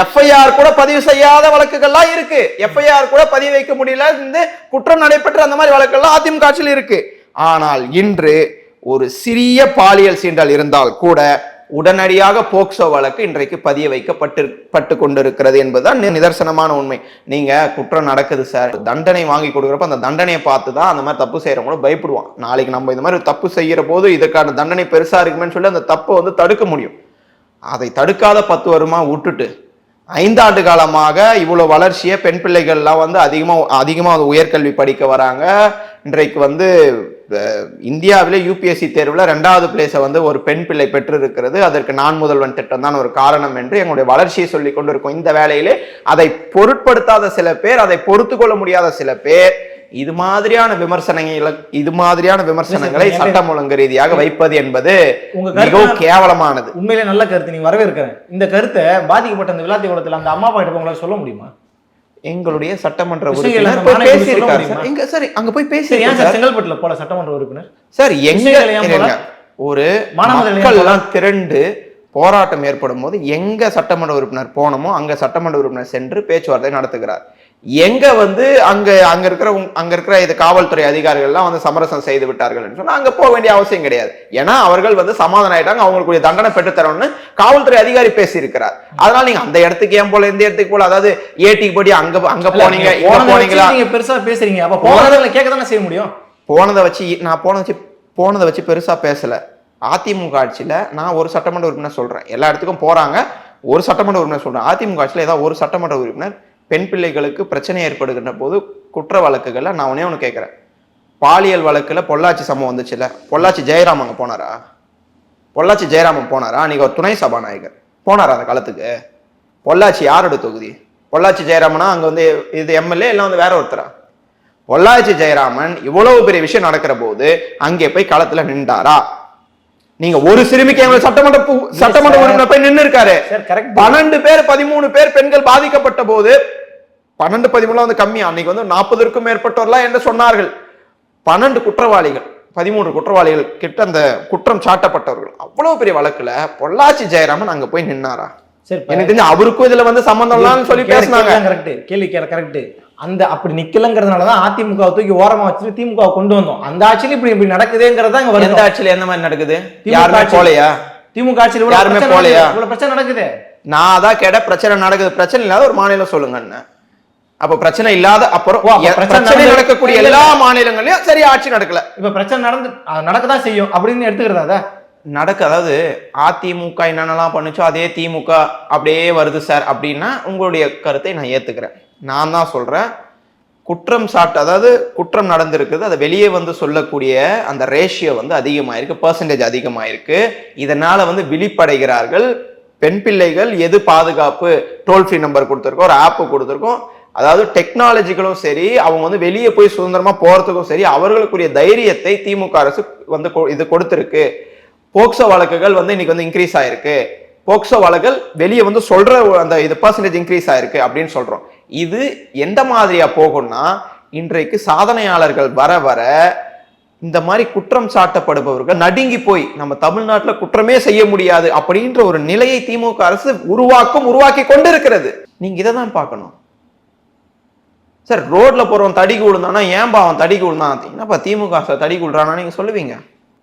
எஃப்ஐஆர் கூட பதிவு செய்யாத வழக்குகள்லாம் இருக்கு. எஃப்ஐஆர் கூட பதிவு வைக்க முடியல, குற்றம் நடைபெற்ற அந்த மாதிரி வழக்குகள்லாம் அதிமுக ஆட்சியில் இருக்கு. ஆனால் இன்று ஒரு சிறிய பாலியல் சீண்டல் இருந்தால் கூட உடனடியாக போக்சோ வழக்கு இன்றைக்கு பதிய வைக்கப்பட்டு கொண்டிருக்கிறது என்பதுதான் நிதர்சனமான உண்மை. நீங்க குற்றம் நடக்குது சார், தண்டனை வாங்கி கொடுக்குறப்ப அந்த தண்டனையை பார்த்து தான் அந்த மாதிரி தப்பு செய்யறவங்க பயப்படுவான். நாளைக்கு நம்ம இந்த மாதிரி தப்பு செய்யற போது இதற்கான தண்டனை பெருசா இருக்குமே சொல்லி அந்த தப்பை தடுக்க முடியும். அதை தடுக்காத 10 வருமா விட்டுட்டு 5 ஆண்டு காலமாக இவ்வளவு வளர்ச்சியை பெண் பிள்ளைகள்லாம் அதிகமா உயர்கல்வி படிக்க வராங்க. இன்றைக்கு இந்தியாவிலே யூபிஎஸ்சி தேர்வுல 2வது பிளேஸை ஒரு பெண் பிள்ளை பெற்று இருக்கிறது. அதற்கு நான் முதல்வன் திட்டம் தான் ஒரு காரணம் என்று எங்களுடைய வளர்ச்சியை சொல்லிக் கொண்டிருக்கோம். இந்த வேளையிலே அதை பொருட்படுத்தாத சில பேர், அதை பொறுத்து கொள்ள முடியாத சில பேர் இது மாதிரியான விமர்சனங்களை சட்டம் ஒழுங்கு ரீதியாக வைப்பது என்பது மிகவும் கேவலமானது. உண்மையிலே நல்ல கருத்து, நீங்க வரவேற்கிறேன். இந்த கருத்தை பாதிக்கப்பட்ட அந்த விளாத்தி குளத்தில் அந்த அம்மா அப்பா கிட்ட சொல்ல முடியுமா? எங்களுடைய சட்டமன்ற உறுப்பினர் சரி அங்க போய் பேசி செங்கல்பட்டுல போல சட்டமன்ற உறுப்பினர் சார் எங்க ஒரு மக்கள் எல்லாம் திரண்டு போராட்டம் ஏற்படும் போது எங்க சட்டமன்ற உறுப்பினர் போனோமோ அங்க சட்டமன்ற உறுப்பினர் சென்று பேச்சுவார்த்தை நடத்துகிறார். எங்க அங்க இருக்கிற இது காவல்துறை அதிகாரிகள் எல்லாம் சமரசம் செய்து விட்டார்கள் சொன்னா அங்க போக வேண்டிய அவசியம் கிடையாது. ஏன்னா அவர்கள் சமாதானம் ஆயிட்டாங்க, அவங்களுக்கு தண்டனை பெற்று தரணும்னு காவல்துறை அதிகாரி பேசி இருக்கிறார். அதனால நீங்க அந்த இடத்துக்கு ஏன் போல இந்த இடத்துக்கு போல, அதாவது ஏடிக்கு போடி அங்க போனீங்களா பெருசா பேசுறீங்க. அப்ப போனதை கேட்கதானே செய்ய முடியும். போனதை வச்சு பெருசா பேசல. அதிமுக ஆட்சியில நான் ஒரு சட்டமன்ற உறுப்பினர் சொல்றேன், எல்லா இடத்துக்கும் போறாங்க, ஒரு சட்டமன்ற உறுப்பினர் சொல்றேன். அதிமுக ஆட்சியில ஏதாவது ஒரு சட்டமன்ற உறுப்பினர் பெண் பிள்ளைகளுக்கு பிரச்சனை ஏற்படுகின்ற போது குற்ற வழக்குகள்ல நான் ஒண்ணு கேட்கிறேன். பாலியல் வழக்குல பொள்ளாச்சி சம்பவம் வந்துச்சுல, பொள்ளாச்சி ஜெயராம் அங்க போனாரா? பொள்ளாச்சி ஜெயராமன் போனாரா? அன்னைக்கு ஒரு துணை சபாநாயகர் போனாரா அந்த காலத்துக்கு? பொள்ளாச்சி யாரோட தொகுதி? பொள்ளாச்சி ஜெயராமனா அங்க இது எம்எல்ஏ எல்லாம் வேற ஒருத்தரா? பொள்ளாச்சி ஜெயராமன் இவ்வளவு பெரிய விஷயம் நடக்கிற போது அங்கே போய் களத்துல நின்றாரா? நீங்க ஒரு சிறுமிக்கு எங்களுக்கு சட்டமன்ற உறுப்பினர் போய் நின்று இருக்காரு. 12 பேர் 13 பேர் பெண்கள் பாதிக்கப்பட்ட போது 12-13 கம்மி, அன்னைக்கு 40க்கும் மேற்பட்டோர்லாம் என்று சொன்னார்கள். 12 குற்றவாளிகள் 13 குற்றவாளிகள் கிட்ட அந்த குற்றம் சாட்டப்பட்டவர்கள். அவ்வளவு பெரிய வழக்குல பொள்ளாச்சி ஜெயராமன் அங்க போய் நின்னாரா? எனக்கு தெரிஞ்சு அவருக்கும் இதுல சம்பந்தம் சொல்லி பேசினாங்க. கேள்வி கரெக்ட். அந்த அப்படி நிக்கலங்கிறதுனாலதான் அதிமுக தூக்கி ஓரமா வச்சுட்டு திமுக கொண்டு வந்தோம். அந்த ஆட்சியில இப்படி நடக்குதுங்கிறதா எந்த ஆட்சியில எந்த மாதிரி நடக்குது? யாருமே போலையா? திமுக ஆட்சியில யாருமே போலையா? இவ்வளவு பிரச்சனை நடக்குது. நான் அதான் கேட்ட, பிரச்சனை நடக்குது, பிரச்சனை இல்லாத ஒரு மாநிலம் சொல்லுங்க. அப்ப பிரச்சனை இல்லாத அப்புறம் பிரச்சனை நடக்கக்கூடிய எல்லா மாநிலங்களையும் சரி ஆட்சி நடக்கல. இப்ப பிரச்சனை நடக்கதான் செய்யும் அப்படின்னு எடுத்துக்கிறதா? அதாவது அதிமுக என்னென்னலாம் பண்ணுச்சோ அதே திமுக அப்படியே வருது சார் அப்படின்னா உங்களுடைய கருத்தை நான் ஏத்துக்கிறேன். நான் தான் சொல்றேன், அதாவது குற்றம் நடந்திருக்குது, அதை வெளியே சொல்லக்கூடிய அந்த ரேஷியோ அதிகமாயிருக்கு, பெர்சன்டேஜ் அதிகமாயிருக்கு. இதனால விழிப்படைகிறார்கள். பெண் பிள்ளைகள் எது பாதுகாப்பு, டோல் ஃப்ரீ நம்பர் கொடுத்துருக்கோம், ஒரு ஆப் கொடுத்துருக்கோம். அதாவது டெக்னாலஜிகளும் சரி, அவங்க வந்து வெளியே போய் சுதந்திரமா போறதுக்கும் சரி, அவர்களுக்குரிய தைரியத்தை திமுக அரசு வந்து இது கொடுத்திருக்கு. போக்சோ வழக்குகள் வந்து இன்னைக்கு வந்து இன்க்ரீஸ் ஆயிருக்கு. போக்சோ வழக்குகள் வெளியே வந்து சொல்ற அந்த இது பர்சன்டேஜ் இன்க்ரீஸ் ஆயிருக்கு அப்படின்னு சொல்றோம். இது எந்த மாதிரியா போகும்னா, இன்றைக்கு சாதனையாளர்கள் வர வர இந்த மாதிரி குற்றம் சாட்டப்படுபவர்கள் நடுங்கி போய் நம்ம தமிழ்நாட்டில் குற்றமே செய்ய முடியாது அப்படின்ற ஒரு நிலையை திமுக அரசு உருவாக்கி கொண்டிருக்கிறது. நீங்க இதை தான் பார்க்கணும் சார். ரோட்ல போறவன் தடிக்கு விழுந்தானா ஏன்பா அவன் தடிக்கு விழுந்தான், என்னப்பா திமுக அரசு தடிக்கு விழுறானா நீங்க சொல்லுவீங்க.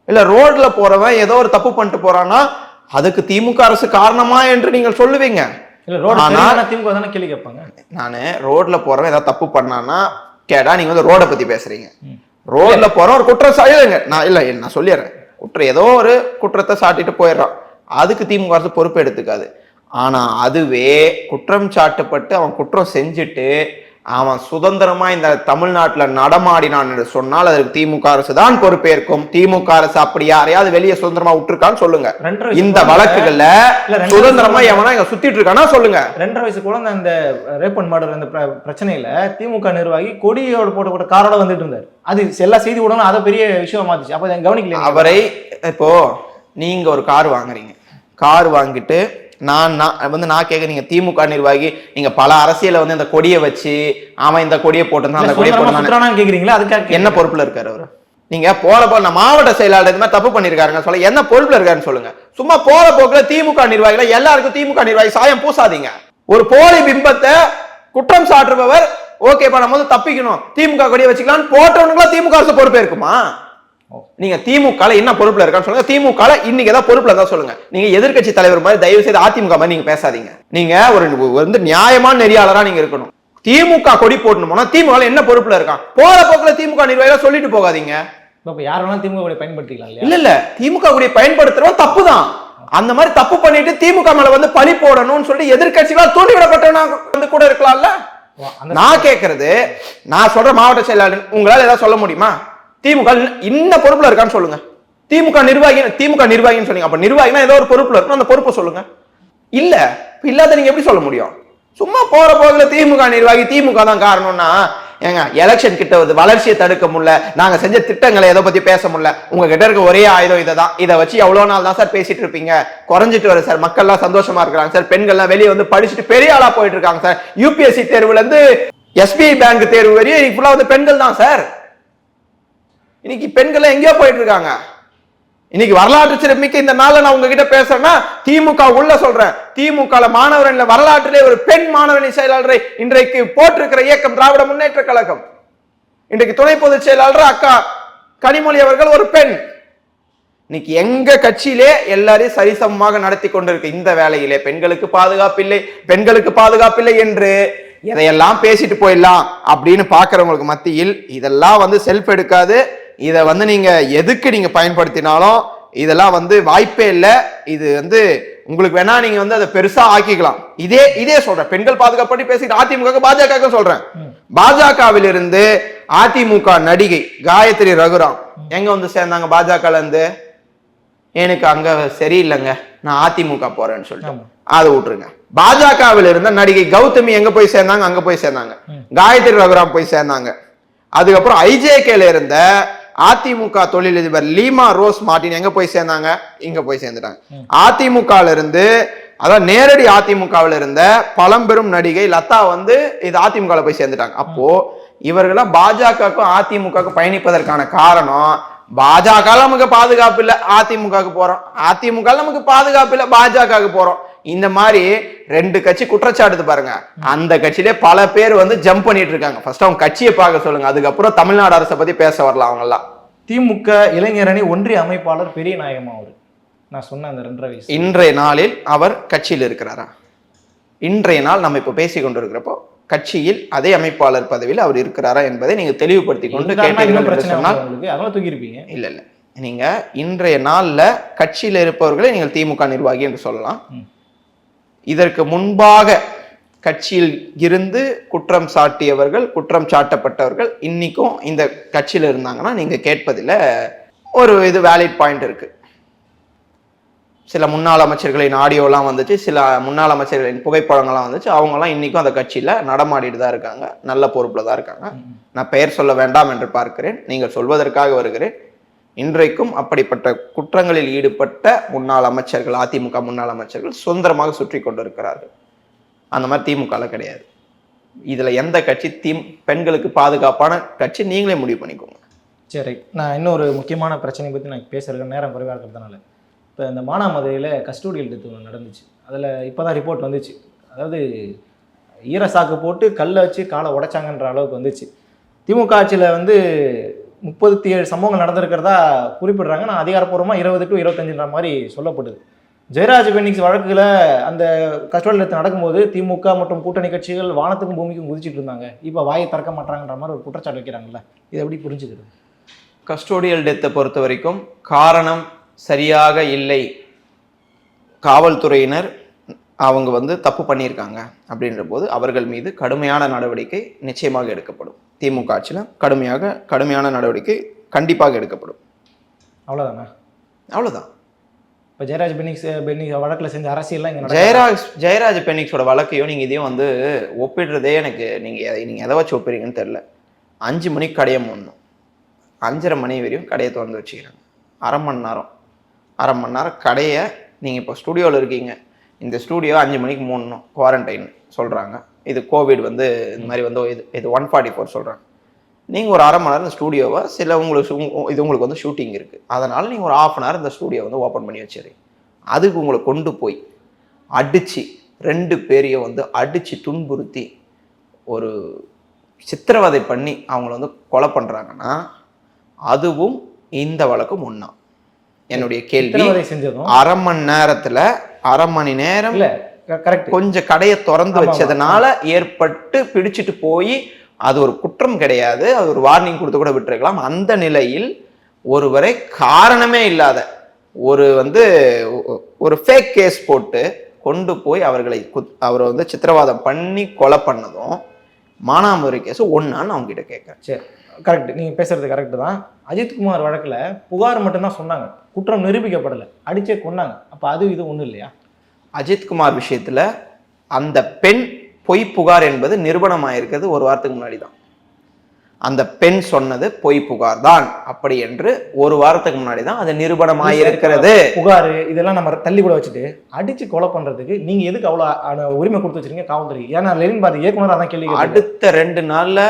இல்ல ரோட்ல போறவன் ஏதோ ஒரு தப்பு பண்ணிட்டு போறானா அதுக்கு திமுக அரசு காரணமா என்று நீங்கள் சொல்லுவீங்க. திமுக தானே கேள்வி கேட்பாங்க. நானு ரோட்ல போறவன் ஏதாவது தப்பு பண்ணானா கேட்டா நீங்க வந்து ரோட பத்தி பேசுறீங்க. ரோட்ல போற ஒரு குற்றம் சாட்டுங்க, நான் சொல்லிடுறேன், குற்றம் ஏதோ ஒரு குற்றத்தை சாட்டிட்டு போயிடுறான், அதுக்கு திமுக அரசு பொறுப்பு எடுத்துக்காது. ஆனா அதுவே குற்றம் சாட்டப்பட்டு அவன் குற்றம் செஞ்சுட்டு அவன் சுதந்திரமா இந்த தமிழ்நாட்டுல நடமாடினான் என்று சொன்னால் அதற்கு திமுக அரசு தான் பொறுப்பேற்கும். திமுக அரசு அப்படி யாரையாவது வெளியே சுதந்திரமா விட்டுருக்கான்னு சொல்லுங்க. இந்த வழக்குகள்ல சுதந்திரமா எவனா இங்க சுத்திட்டு இருக்கானா சொல்லுங்க. 2.5 வயசு குழந்தை அந்த ரேப் அண்ட் மர்டர் அந்த பிரச்சனையில திமுக நிர்வாகி கொடியோட போட்ட காரோட வந்துட்டு இருந்தாரு. அது எல்லா செய்தி ஊடகம் அதை பெரிய விஷயம் மாத்துச்சு. அப்ப கவனிக்கல அவரை. இப்போ நீங்க ஒரு கார் வாங்குறீங்க, கார் வாங்கிட்டு நான் கேட்க, நீங்க திமுக நிர்வாகி, நீங்க பல அரசியல வந்து இந்த கொடியை வச்சு அவன் இந்த கொடியை போட்டு அந்த கொடியை போட்டு கேக்குறீங்களா, அதுக்கு என்ன பொறுப்புல இருக்காரு அவரு? நீங்க போற போல நான் மாவட்ட செயலாளர் இது மாதிரி தப்பு பண்ணிருக்காருங்க சொல்ல என்ன பொறுப்புல இருக்காருன்னு சொல்லுங்க. சும்மா போற போக்குல திமுக நிர்வாகிகளை எல்லாருக்கும் திமுக நிர்வாகி சாயம் பூசாதீங்க. ஒரு போலி பிம்பத்தை குற்றம் சாட்டுபவர் ஓகேப்பா நம்ம வந்து தப்பிக்கணும் திமுக கொடியை வச்சுக்கலாம் போட்டவனுங்களா திமுக அரசு பொறுப்பே இருக்குமா? நீங்க திமுக என்ன பொறுப்புல இருக்கான்னு சொல்லுங்க. திமுக இன்னைக்கு ஏதாவது பொறுப்புல இருந்தா சொல்லுங்க. நீங்க எதிர்கட்சி தலைவர் மாதிரி தயவு செய்து அதிமுக மாதிரி நீங்க பேசாதீங்க. நீங்க ஒரு வந்து நியாயமான நெறியாளரா நீங்க இருக்கணும். திமுக கொடி போட்டணும்னா திமுக என்ன பொறுப்புல இருக்கான்? போற போக்குல திமுக நிர்வாகிகள் சொல்லிட்டு போகாதீங்க. யார் வேணாலும் திமுக கொடி பயன்படுத்திக்கலாம். இல்ல திமுக கொடியை பயன்படுத்துறவன் தப்பு தான். அந்த மாதிரி தப்பு பண்ணிட்டு திமுக மேல வந்து பழி போடணும்னு சொல்லிட்டு எதிர்கட்சிகளால் தூண்டிவிடப்பட்டவனா வந்து கூட இருக்கலாம்ல. நான் கேட்கறது, நான் சொல்ற மாவட்ட செயலாளர் உங்களால ஏதாவது சொல்ல முடியுமா? திமுக இன்ன பொறுப்புல இருக்கான்னு சொல்லுங்க. திமுக நிர்வாகின்னு சொன்னீங்க, அப்ப நிர்வாகினா ஏதோ ஒரு பொறுப்புல இருக்கும், அந்த பொறுப்பை சொல்லுங்க. இல்ல இல்லாத நீங்க எப்படி சொல்ல முடியும்? சும்மா போற போகுல திமுக நிர்வாகி திமுக தான் காரணம்னா ஏங்க, எலெக்ஷன் கிட்ட வருது, வளர்ச்சியை தடுக்க முடியல, நாங்க செஞ்ச திட்டங்களை எதை பத்தி பேச முடியல, உங்ககிட்ட இருக்க ஒரே ஆயுதம் இதான், இதை வச்சு எவ்வளவு நாள் தான் சார் பேசிட்டு இருப்பீங்க? குறைஞ்சிட்டு வரும் சார், மக்கள் எல்லாம் சந்தோஷமா இருக்கிறாங்க சார், பெண்கள்லாம் வெளியே வந்து படிச்சுட்டு பெரிய ஆளா போயிட்டு இருக்காங்க சார், யூபிஎஸ்சி தேர்வுல இருந்து SBI பேங்க் தேர்வு வரையும் ஃபுல்லா வந்து பெண்கள் தான் சார். இன்னைக்கு பெண்கள் எங்கேயோ போயிட்டு இருக்காங்க. இன்னைக்கு வரலாற்று சிறப்புமிக்க இந்த நாள்ல நான் உங்ககிட்ட பேசுறேன்னா திமுக உள்ள சொல்றேன். திமுக மாணவர்கள் வரலாற்றிலே ஒரு பெண் மாணவரணி செயலாளரை இன்றைக்கு போட்டிருக்கிற இயக்கம் திராவிட முன்னேற்ற கழகம். இன்றைக்கு துணை பொதுச் செயலாளர் அக்கா கனிமொழி அவர்கள் ஒரு பெண். இன்னைக்கு எங்க கட்சியிலே எல்லாரையும் சரிசமமாக நடத்தி கொண்டிருக்கு. இந்த வேலையிலே பெண்களுக்கு பாதுகாப்பில்லை என்று எதையெல்லாம் பேசிட்டு போயிடலாம் அப்படின்னு பாக்குறவங்களுக்கு மத்தியில் இதெல்லாம் வந்து செல்ஃப் எடுக்காது. இதை வந்து நீங்க எதுக்கு நீங்க பயன்படுத்தினாலும் இதெல்லாம் வந்து வாய்ப்பே இல்லை. இது வந்து உங்களுக்கு வேணா நீங்க வந்து அதை பெருசா ஆக்கிக்கலாம். இதே சொல்றேன், பெண்கள் பாதுகாப்பு பற்றி பேசிட்டு அதிமுக பாஜக சொல்றேன். பாஜகவில் இருந்து அதிமுக நடிகை காயத்ரி ரகுராம் எங்க வந்து சேர்ந்தாங்க? பாஜக இருந்து எனக்கு அங்க சரியில்லைங்க, நான் அதிமுக போறேன்னு சொல்லிட்டு அதை விட்டுருங்க. பாஜகவில் இருந்த நடிகை கௌதமி எங்க போய் சேர்ந்தாங்க? அங்க போய் சேர்ந்தாங்க. காயத்ரி ரகுராம் போய் சேர்ந்தாங்க. அதுக்கப்புறம் IJKல இருந்த அதிமுக தொழிலதிபர் லீமா ரோஸ் மார்டின் எங்க போய் சேர்ந்தாங்க? இங்க போய் சேர்ந்துட்டாங்க. அதிமுகல இருந்து, அதாவது நேரடி அதிமுகவில் இருந்த பழம்பெரும் நடிகை லதா வந்து இது அதிமுக போய் சேர்ந்துட்டாங்க. அப்போ இவர்கள்லாம் பாஜகவுக்கும் அதிமுகவுக்கும் பயணிப்பதற்கான காரணம், பாஜக நமக்கு பாதுகாப்பு இல்லை அதிமுகவுக்கு போறோம், அதிமுக நமக்கு பாதுகாப்பு இல்லை பாஜகவுக்கு போறோம். இந்த மாதிரி ரெண்டு கட்சி குற்றச்சாட்டு பாருங்க. அந்த கட்சியிலே பல பேர் வந்து ஜம்ப் பண்ணிட்டு இருக்காங்க. ஃபர்ஸ்ட் அவங்க கட்சியை பார்க்க சொல்லுங்க, அதுக்கப்புறம் தமிழ்நாடு அரசை பத்தி பேச வரலாம். அவங்க எல்லாம் திமுக இளைஞரணி ஒன்றிய அமைப்பாளர் பெரிய நாயகம் அவரு, நான் சொன்ன அந்த 2.5 வயசு இன்றைய நாளில் அவர் கட்சியில் இருக்கிறாரா? இன்றைய நாள் நம்ம இப்ப பேசி கொண்டிருக்கிறப்போ கட்சியில் அதே அமைப்பாளர் பதவியில் அவர் இருக்கிறாரா என்பதை நீங்க தெளிவுபடுத்தி கொண்டு அதெல்லாம் தூக்கியிருப்பீங்க. இல்ல நீங்க இன்றைய நாள்ல கட்சியில் இருப்பவர்களை நீங்கள் திமுக நிர்வாகி என்று சொல்லலாம். இதற்கு முன்பாக கட்சியில் இருந்து குற்றம் சாட்டியவர்கள், குற்றம் சாட்டப்பட்டவர்கள் இன்னைக்கும் இந்த கட்சியில் இருந்தாங்கன்னா நீங்க கேட்பதில் ஒரு இது வேலிட் பாயிண்ட் இருக்கு. சில முன்னாள் அமைச்சர்களின் ஆடியோலாம் வந்துச்சு, சில முன்னாள் அமைச்சர்களின் புகைப்படங்கள்லாம் வந்துச்சு. அவங்கலாம் இன்னைக்கும் அந்த கட்சியில நடமாடிட்டு தான் இருக்காங்க, நல்ல பொறுப்புல தான் இருக்காங்க. நான் பெயர் சொல்ல வேண்டாம் என்று பார்க்கிறேன், நீங்கள் சொல்வதற்காக வருகிறேன். இன்றைக்கும் அப்படிப்பட்ட குற்றங்களில் ஈடுபட்ட முன்னாள் அமைச்சர்கள், அதிமுக முன்னாள் அமைச்சர்கள் சுதந்திரமாக சுற்றி கொண்டிருக்கிறார்கள். அந்த மாதிரி திமுக கிடையாது. இதுல எந்த கட்சி பெண்களுக்கு பாதுகாப்பான கட்சி நீங்களே முடிவு பண்ணிக்கோங்க. சரி, நான் இன்னொரு முக்கியமான பிரச்சனை பற்றி நான் பேசுகிறேன், நேரம் குறைவாக இருக்கிறதுனால. இப்போ இந்த மானாமதுரையில் கஸ்டோடியல் டெத் ஒன்று நடந்துச்சு. அதில் இப்போ தான் ரிப்போர்ட் வந்துச்சு. அதாவது ஈரசாக்கு போட்டு கல்லை வச்சு காலை உடைச்சாங்கன்ற அளவுக்கு வந்துச்சு. திமுக ஆட்சியில் வந்து 37 சம்பவங்கள் நடந்திருக்கிறதா குறிப்பிடுறாங்க. நான் அதிகாரப்பூர்வமாக 20 to 25ன்ற மாதிரி சொல்லப்படுது. ஜெயராஜ் பெனிக்ஸ் வழக்குல அந்த கஸ்டோடியல் டெத் நடக்கும்போது திமுக மற்றும் கூட்டணி கட்சிகள் வானத்துக்கும் பூமிக்கும் குதிச்சுட்டு இருந்தாங்க. இப்போ வாயை திறக்க மாட்டாங்கன்ற மாதிரி ஒரு குற்றச்சாட்டு வைக்கிறாங்கல்ல, இதை எப்படி புரிஞ்சுக்கிறது? கஸ்டோடியல் டெத்தை பொறுத்த வரைக்கும் காரணம் சரியாக இல்லை, காவல்துறையினர் அவங்க வந்து தப்பு பண்ணியிருக்காங்க அப்படின்ற போது அவர்கள் மீது கடுமையான நடவடிக்கை நிச்சயமாக எடுக்கப்படும். திமுக ஆட்சியில் கடுமையான நடவடிக்கை கண்டிப்பாக எடுக்கப்படும். அவ்வளோதானே? அவ்வளோதான். இப்போ ஜெயராஜ் பெனிக்ஸ் வழக்கில் செஞ்ச அரசியல்லாம் இங்கே ஜெயராஜ் பெனிக்ஸோட வழக்கையும் நீங்கள் இதையும் வந்து ஒப்பிடுறதே எனக்கு நீங்கள் எதை வச்சு ஒப்பிடுறீங்கன்னு தெரில. 5 மணிக்கு கடையை மூடணும், 5:30 மணி வரையும் கடையை திறந்து வச்சுக்கிறாங்க. அரை மணி நேரம் கடையை, நீங்கள் இப்போ ஸ்டூடியோவில் இருக்கீங்க, இந்த ஸ்டூடியோ 5 மணிக்கு மூடணும், குவாரண்டைன் சொல்கிறாங்க. இது கோவிட் வந்து இந்த மாதிரி வந்து இது 144 சொல்கிறாங்க. நீங்கள் ஒரு அரை மணி நேரம் இந்த ஸ்டூடியோவை உங்களுக்கு வந்து ஷூட்டிங் இருக்குது, அதனால் நீங்கள் ஒரு 1/2 hour இந்த ஸ்டூடியோ வந்து ஓப்பன் பண்ணி வச்சுருங்க. அதுக்கு உங்களை கொண்டு போய் அடித்து 2 பேரையும் வந்து அடித்து துன்புறுத்தி ஒரு சித்திரவதை பண்ணி அவங்கள வந்து கொலை பண்ணுறாங்கன்னா அதுவும் இந்த வழக்கும் ஒன்றா. என்னுடைய கேள்வி, அரை மணி நேரம் கொஞ்சம் கடையை திறந்து வச்சதுனால ஏற்பட்டு பிடிச்சிட்டு போய் அது ஒரு குற்றம் கிடையாது, அது ஒரு வார்னிங் கொடுத்து கூட விட்டுருக்கலாம். அந்த நிலையில் ஒருவரை காரணமே இல்லாத ஒரு ஃபேக் கேஸ் போட்டு கொண்டு போய் அவரை வந்து சித்திரவாதம் பண்ணி கொலை பண்ணதும் மானாமதுரை கேஸ் ஒன்னான்னு அவங்க கிட்ட கேட்குறேன். சரி, கரெக்ட், நீங்கள் பேசுறது கரெக்டு தான். அஜித்குமார் வழக்கில் புகார் மட்டும்தான் சொன்னாங்க, குற்றம் நிரூபிக்கப்படலை, அடிச்சே கொன்னாங்க. அப்போ அது இது ஒன்றும் இல்லையா? அஜித்குமார் விஷயத்தில் அந்த பெண் பொய் புகார் என்பது நிரூபணமாயிருக்கிறது ஒரு வாரத்துக்கு முன்னாடி தான். அந்த பெண் சொன்னது பொய் புகார் தான் அப்படி என்று ஒரு வாரத்துக்கு முன்னாடி தான் அது நிரூபணமாயிருக்கிறது. புகார் இதெல்லாம் நம்ம தள்ளி கூட வச்சுட்டு அடிச்சு கொலை பண்றதுக்கு நீங்க எதுக்கு அவ்வளோ உரிமை கொடுத்து வச்சிருக்கீங்க காவல்துறை? ஏன்னா லெனின் பாரதி இயக்குனர் அதான் கேள்வி. அடுத்த 2 நாள்ல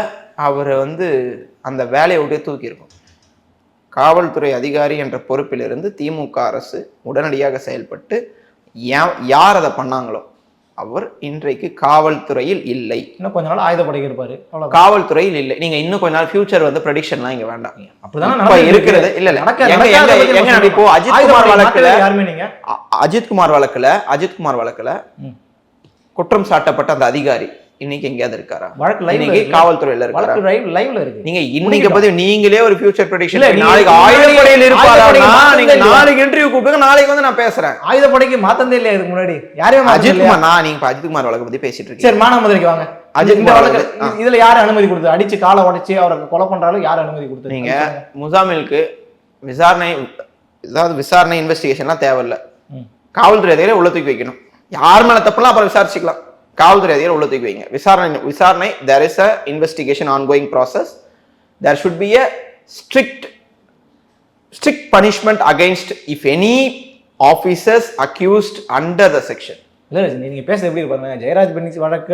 அவரை வந்து அந்த வேலையை விட்டு தூக்கியிருக்கும். காவல்துறை அதிகாரி என்ற பொறுப்பிலிருந்து திமுக அரசு உடனடியாக செயல்பட்டு யார் அதை பண்ணாங்களோ அவர் இன்றைக்கு காவல்துறையில் இல்லை. இன்னும் கொஞ்ச நாள் ஆயுதப்படை இருப்பாரு, காவல்துறையில் இல்லை. நீங்க இன்னும் கொஞ்ச நாள் ஃபியூச்சர் வந்து ப்ரெடிக்ஷன்லாம் இங்க வேண்டாம், அப்படிதான் இருக்கிறது. இல்ல எங்க இப்போ அஜித்குமார் வழக்குல குற்றம் சாட்டப்பட்ட அந்த அதிகாரி இன்னைக்கு எங்கேயாவது இருக்காரா? இன்னைக்கு காவல்துறையில இருக்காரா? நீங்க இன்னைக்கு பத்தி நீங்களே ஒரு ஃபியூச்சர் ப்ரெடிக்ஷன், நாளைக்கு ஆயுதப்படையில் இருப்பாரா? நீங்க நாளைக்கு இன்டர்வியூ கூப்பிடுங்க, நாளைக்கு வந்து நான் பேசுறேன். ஆயுதப்படைக்கு மாத்தந்தே இல்லையா இதுக்கு முன்னாடி? யாரையும் அஜித்குமார், நீங்க அஜித்குமார் வழக்கு பத்தி பேசிட்டு இருக்கீங்க. சரி, மானாமதுரைக்கு வாங்க. இதுல யாரு அனுமதி கொடுத்தது? அடிச்சு காலை உடைச்சு அவரை கொலை பண்றாலும் யாரு அனுமதி கொடுத்தது? நீங்க முசாமிலுக்கு விசாரணை இன்வெஸ்டிகேஷன்லாம் தேவையில்ல, காவல்துறை அதிகாரி உள்ள தூக்கி வைக்கணும். யார் மேல தப்புலாம் அப்புறம் விசாரிச்சுக்கலாம், காவல்துறை அதிகாரி உள்ள தூக்கி வைங்க. விசாரணை there is a investigation ongoing process, there should be a strict punishment against if any officers accused under the section. இல்ல நீங்க பேச எப்படி இருப்பாங்க? ஜெயராஜ் பெனிக்ஸ் வழக்க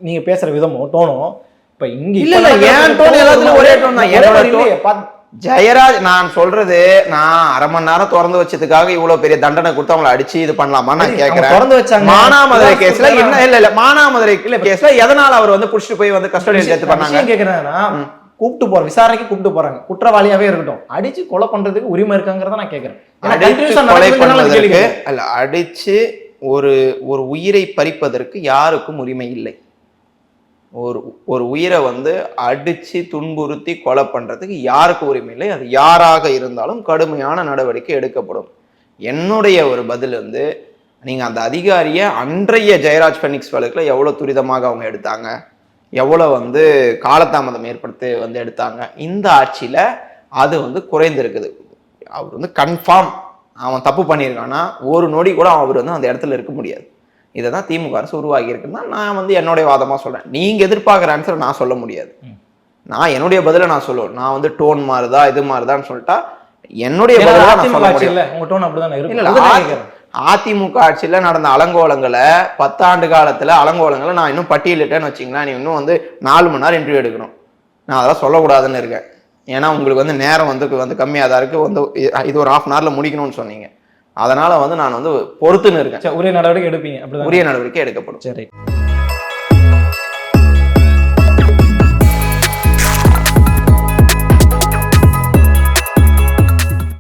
நீங்க பேசுற விதமும் டோனும் இப்ப இங்க இல்ல ஏன் டோன் எல்லாத்துலயும் ஒரே டோன் தான். என்னோட ஜெயராஜ் நான் சொல்றது, நான் அரை மணி நேரம் திறந்து வச்சதுக்காக இவ்வளவு பெரிய தண்டனை கொடுத்து அவங்களை அடிச்சு இது பண்ணலாமா நான் கேட்கிறேன். மானாமதுரை கேஸ்ல என்ன இல்ல மானாமதுரை கேஸ்ல எதனால அவர் வந்து புடிச்சிட்டு போய் வந்து கஸ்டடியில் சேர்த்து பண்ணாங்க கேக்குறேன்னா, கூப்பிட்டு போற விசாரணைக்கு கூப்பிட்டு போறாங்க, குற்றவாளியாவே இருக்கட்டும், அடிச்சு கொலை பண்றதுக்கு உரிமை இருக்காங்கிறத நான் கேட்கிறேன். அடிச்சு ஒரு உயிரை பறிப்பதற்கு யாருக்கும் உரிமை இல்லை. ஒரு உயிரை வந்து அடிச்சு துன்புறுத்தி கொலை பண்றதுக்கு யாருக்கும் உரிமை இல்லை. அது யாராக இருந்தாலும் கடுமையான நடவடிக்கை எடுக்கப்படும். என்னுடைய ஒரு பதில் வந்து, நீங்க அந்த அதிகாரியை அன்றைய ஜெயராஜ் பெனிக்ஸ் வழக்குல எவ்வளவு துரிதமாக அவங்க எடுத்தாங்க, எவ்வளவு வந்து காலதாமதம் ஏற்படுத்தி வந்து எடுத்தாங்க. இந்த ஆட்சியில அது வந்து குறைந்திருக்குது. அவர் வந்து கன்ஃபார்ம் அவன் தப்பு பண்ணியிருக்கான்னா ஒரு நொடி கூட அவர் வந்து அந்த இடத்துல இருக்க முடியாது. இதை தான் திமுக அரசு உருவாகி இருக்குன்னா நான் வந்து என்னுடைய வாதமாக சொல்கிறேன். நீங்கள் எதிர்பார்க்குற ஆன்சர் நான் சொல்ல முடியாது. நான் என்னுடைய பதிலை நான் சொல்லுவேன். நான் வந்து டோன் மாறுதா இது மாறுதான்னு சொல்லிட்டா என்னுடைய பதிலை நான் சொல்ல முடியும். அதிமுக ஆட்சியில் நடந்த அலங்கோலங்களை 10 ஆண்டு காலத்தில் அலங்கோலங்களை நான் இன்னும் பட்டியலிட்டேன்னு வச்சிங்களேன், நீ இன்னும் வந்து 4 மணி நேரம் இன்டர்வியூ எடுக்கணும். நான் அதெல்லாம் சொல்லக்கூடாதுன்னு இருக்கேன். ஏன்னா உங்களுக்கு வந்து நேரம் வந்து கம்மியாக தான் இருக்குது. வந்து இது ஒரு 1/2 hourல முடிக்கணும்னு சொன்னீங்க. அதனால வந்து நான் வந்து பொறுத்துன்னு இருக்கேன். உரிய நடவடிக்கை எடுப்பீங்க. உரிய நடவடிக்கை எடுக்கப்படும். சரி.